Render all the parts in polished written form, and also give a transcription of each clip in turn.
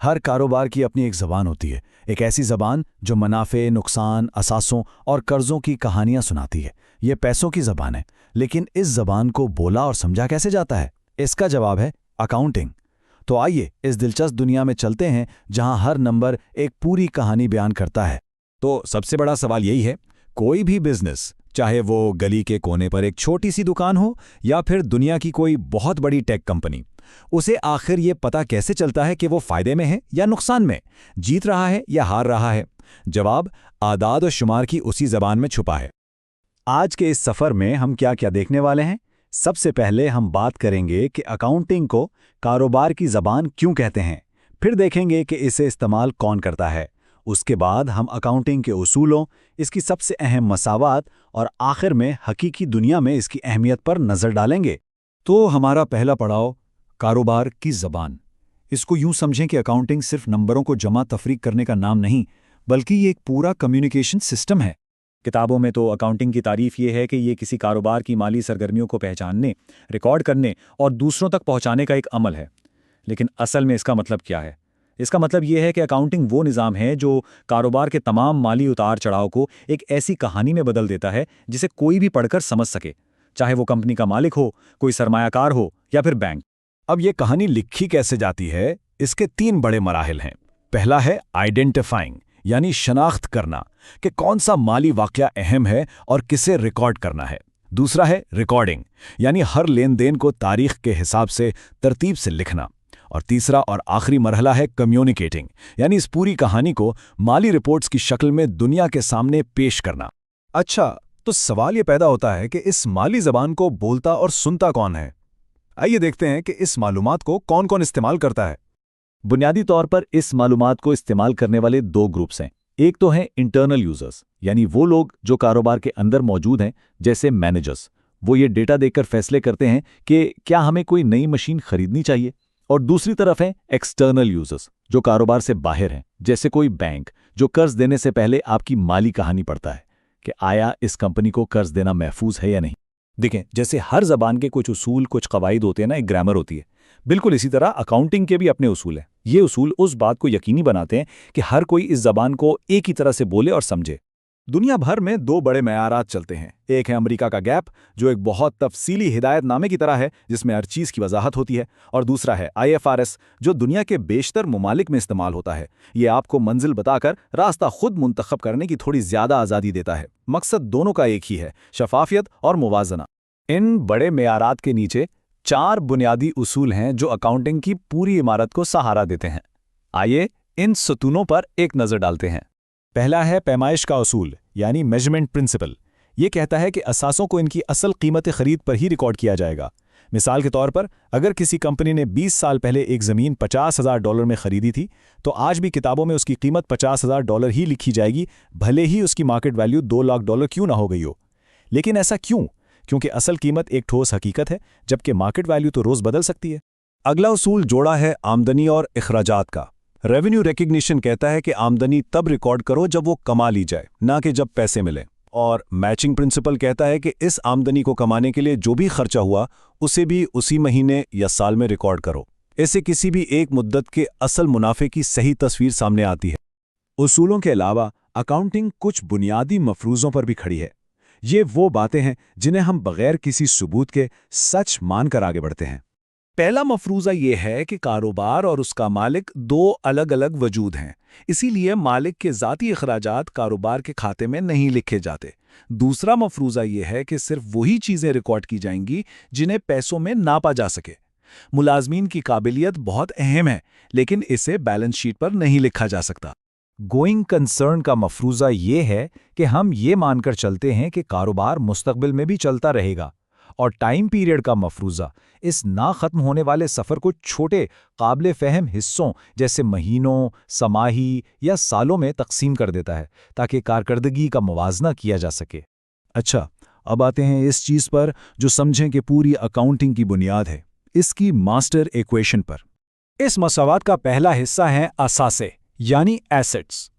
हर कारोबार की अपनी एक ज़बान होती है, एक ऐसी ज़बान जो मुनाफे, नुकसान, असासों और कर्ज़ों की कहानियाँ सुनाती है। ये पैसों की ज़बान है, लेकिन इस ज़बान को बोला और समझा कैसे जाता है? इसका जवाब है अकाउंटिंग। तो आइए इस दिलचस्प दुनिया में चलते हैं जहां हर नंबर एक पूरी कहानी बयान करता है। तो सबसे बड़ा सवाल यही है, कोई भी बिजनेस, चाहे वो गली के कोने पर एक छोटी सी दुकान हो या फिर दुनिया की कोई बहुत बड़ी टेक कंपनी, उसे आखिर ये पता कैसे चलता है कि वो फायदे में है या नुकसान में, जीत रहा है या हार रहा है? जवाब आदाद और शुमार की उसी जबान में छुपा है। आज के इस सफ़र में हम क्या क्या देखने वाले हैं? सबसे पहले हम बात करेंगे कि अकाउंटिंग को कारोबार की ज़बान क्यों कहते हैं। फिर देखेंगे कि इसे इस्तेमाल कौन करता है। उसके बाद हम अकाउंटिंग के उसूलों, इसकी सबसे अहम मसावात और आखिर में हकीकी दुनिया में इसकी अहमियत पर नज़र डालेंगे। तो हमारा पहला पड़ाव, कारोबार की ज़बान। इसको यूं समझें कि अकाउंटिंग सिर्फ नंबरों को जमा तफरीक करने का नाम नहीं, बल्कि ये एक पूरा कम्युनिकेशन सिस्टम है। किताबों में तो अकाउंटिंग की तारीफ ये है कि ये किसी कारोबार की माली सरगर्मियों को पहचानने, रिकॉर्ड करने और दूसरों तक पहुंचाने का एक अमल है। लेकिन असल में इसका मतलब क्या है? इसका मतलब ये है कि अकाउंटिंग वो निज़ाम है जो कारोबार के तमाम माली उतार चढ़ाव को एक ऐसी कहानी में बदल देता है जिसे कोई भी पढ़कर समझ सके, चाहे वो कंपनी का मालिक हो, कोई सरमायाकार हो या फिर बैंक। अब ये कहानी लिखी कैसे जाती है, इसके 3 बड़े मराहिल हैं। पहला है आइडेंटिफाइंग, यानी शनाख्त करना कि कौन सा माली वाकया अहम है और किसे रिकॉर्ड करना है। दूसरा है रिकॉर्डिंग, यानी हर लेन देन को तारीख के हिसाब से तरतीब से लिखना। और तीसरा और आखिरी मरहला है कम्युनिकेटिंग, यानी इस पूरी कहानी को माली रिपोर्ट्स की शक्ल में दुनिया के सामने पेश करना। अच्छा, तो सवाल ये पैदा होता है कि इस माली ज़बान को बोलता और सुनता कौन है? आइए देखते हैं कि इस मालूमात को कौन कौन इस्तेमाल करता है। बुनियादी तौर पर इस मालूमात को इस्तेमाल करने वाले 2 ग्रुप्स हैं। एक तो हैं इंटरनल यूजर्स, यानी वो लोग जो कारोबार के अंदर मौजूद हैं, जैसे मैनेजर्स। वो ये डेटा देखकर फैसले करते हैं कि क्या हमें कोई नई मशीन खरीदनी चाहिए। और दूसरी तरफ हैं एक्सटर्नल यूजर्स, जो कारोबार से बाहर हैं, जैसे कोई बैंक जो कर्ज देने से पहले आपकी माली कहानी पढ़ता है कि आया इस कंपनी को कर्ज देना महफूज है या नहीं। देखें, जैसे हर जबान के कुछ उसूल, कुछ कवायद होते हैं ना, एक ग्रामर होती है, बिल्कुल इसी तरह अकाउंटिंग के भी अपने उसूल हैं। ये उसूल उस बात को यकीनी बनाते हैं कि हर कोई इस जबान को एक ही तरह से बोले और समझे। दुनिया भर में 2 बड़े मयारात चलते हैं। एक है अमेरिका का गैप, जो एक बहुत तफसीली हिदायतनामे की तरह है जिसमें हर चीज़ की वजाहत होती है। और दूसरा है IFRS, जो दुनिया के बेशतर ममालिक में इस्तेमाल होता है। ये आपको मंजिल बताकर रास्ता खुद मुंतखब करने की थोड़ी ज़्यादा आज़ादी देता है। मकसद दोनों का एक ही है, शफाफियत और मुवाजना। इन बड़े मयारात के नीचे 4 बुनियादी उसूल हैं जो अकाउंटिंग की पूरी इमारत को सहारा देते हैं। आइए इन सतूनों पर एक नज़र डालते हैं। पहला है पैमाइश का उसूल, यानी मेजरमेंट प्रिंसिपल। ये कहता है कि असासों को इनकी असल कीमत खरीद पर ही रिकॉर्ड किया जाएगा। मिसाल के तौर पर, अगर किसी कंपनी ने 20 साल पहले एक ज़मीन $50,000 में खरीदी थी, तो आज भी किताबों में उसकी कीमत $50,000 ही लिखी जाएगी, भले ही उसकी मार्केट वैल्यू $2 लाख क्यों ना हो गई हो। लेकिन ऐसा क्यों? क्योंकि असल कीमत एक ठोस हकीकत है, जबकि मार्केट वैल्यू तो रोज़ बदल सकती है। अगला उसूल जोड़ा है आमदनी और इखराजात का। रेवेन्यू रिकग्निशन कहता है कि आमदनी तब रिकॉर्ड करो जब वो कमा ली जाए, ना कि जब पैसे मिले। और मैचिंग प्रिंसिपल कहता है कि इस आमदनी को कमाने के लिए जो भी खर्चा हुआ, उसे भी उसी महीने या साल में रिकॉर्ड करो। इससे किसी भी एक मुद्दत के असल मुनाफे की सही तस्वीर सामने आती है। उसूलों के अलावा अकाउंटिंग कुछ बुनियादी मफरूज़ों पर भी खड़ी है। ये वो बातें हैं जिन्हें हम बगैर किसी सबूत के सच मानकर आगे बढ़ते हैं। पहला मफरूज़ा ये है कि कारोबार और उसका मालिक 2 अलग अलग वजूद हैं, इसीलिए मालिक के ज़ाती अखराजात कारोबार के खाते में नहीं लिखे जाते। दूसरा मफरूज़ा ये है कि सिर्फ वही चीज़ें रिकॉर्ड की जाएंगी जिन्हें पैसों में नापा जा सके। मुलाजमीन की काबिलियत बहुत अहम है, लेकिन इसे बैलेंस शीट पर नहीं लिखा जा सकता। गोइंग कंसर्न का मफरूज़ा ये है कि हम ये मानकर चलते हैं कि कारोबार मुस्तकबिल में भी चलता रहेगा। और टाइम पीरियड का मफरूज़ा इस ना ख़त्म होने वाले सफ़र को छोटे काबिल फ़हम हिस्सों जैसे महीनों, समाही या सालों में तकसीम कर देता है, ताकि कारकर्दगी का मुवाजना किया जा सके। अच्छा, अब आते हैं इस चीज़ पर जो समझें कि पूरी अकाउंटिंग की बुनियाद है, इसकी मास्टर इक्वेशन पर। इस मसवात का पहला हिस्सा है असासे, यानी एसेट्स।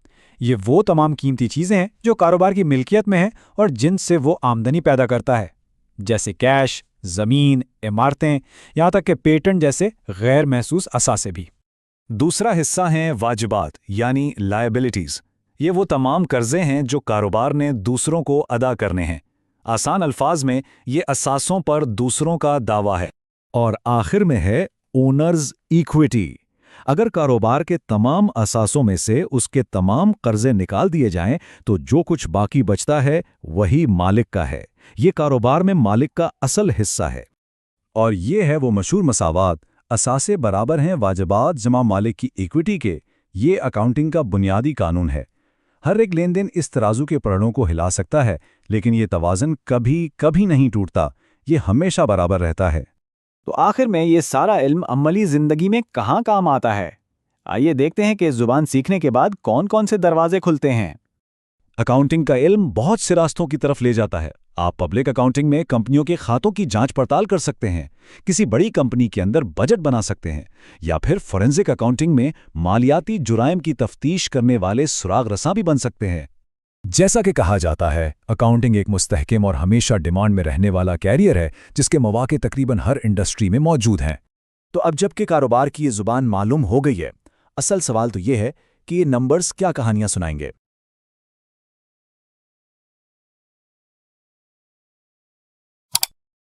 ये वो तमाम कीमती चीज़ें हैं जो कारोबार की मिल्कियत में हैं और जिनसे वो आमदनी पैदा करता है, जैसे कैश, ज़मीन, इमारतें, यहाँ तक कि पेटेंट जैसे गैर महसूस असासे भी। दूसरा हिस्सा हैं वाजिबात यानी लायबिलिटीज। ये वो तमाम कर्जे हैं जो कारोबार ने दूसरों को अदा करने हैं। आसान अल्फाज में ये असासों पर दूसरों का दावा है। और आखिर में है ओनर्स इक्विटी। अगर कारोबार के तमाम असासों में से उसके तमाम कर्जे निकाल दिए जाएं तो जो कुछ बाकी बचता है वही मालिक का है। ये कारोबार में मालिक का असल हिस्सा है। और ये है वो मशहूर मसावात, असासे बराबर हैं वाजिबात जमा मालिक की इक्विटी के। ये अकाउंटिंग का बुनियादी कानून है। हर एक लेन देन इस तराजू के पड़ों को हिला सकता है, लेकिन ये तवाज़न कभी कभी नहीं टूटता। ये हमेशा बराबर रहता है। तो आखिर में ये सारा इल्म अमली जिंदगी में कहाँ काम आता है? आइए देखते हैं कि इस जुबान सीखने के बाद कौन कौन से दरवाजे खुलते हैं। अकाउंटिंग का इल्म बहुत से रास्तों की तरफ ले जाता है। आप पब्लिक अकाउंटिंग में कंपनियों के खातों की जांच पड़ताल कर सकते हैं, किसी बड़ी कंपनी के अंदर बजट बना सकते हैं, या फिर फोरेंसिक अकाउंटिंग में मालियाती जुराइम की तफ्तीश करने वाले सुराग रसां भी बन सकते हैं। जैसा कि कहा जाता है, अकाउंटिंग एक मुस्तहकम और हमेशा डिमांड में रहने वाला कैरियर है जिसके मौके तकरीबन हर इंडस्ट्री में मौजूद हैं। तो अब जबकि कारोबार की ये जुबान मालूम हो गई है, असल सवाल तो ये है कि ये नंबर्स क्या कहानियां सुनाएंगे।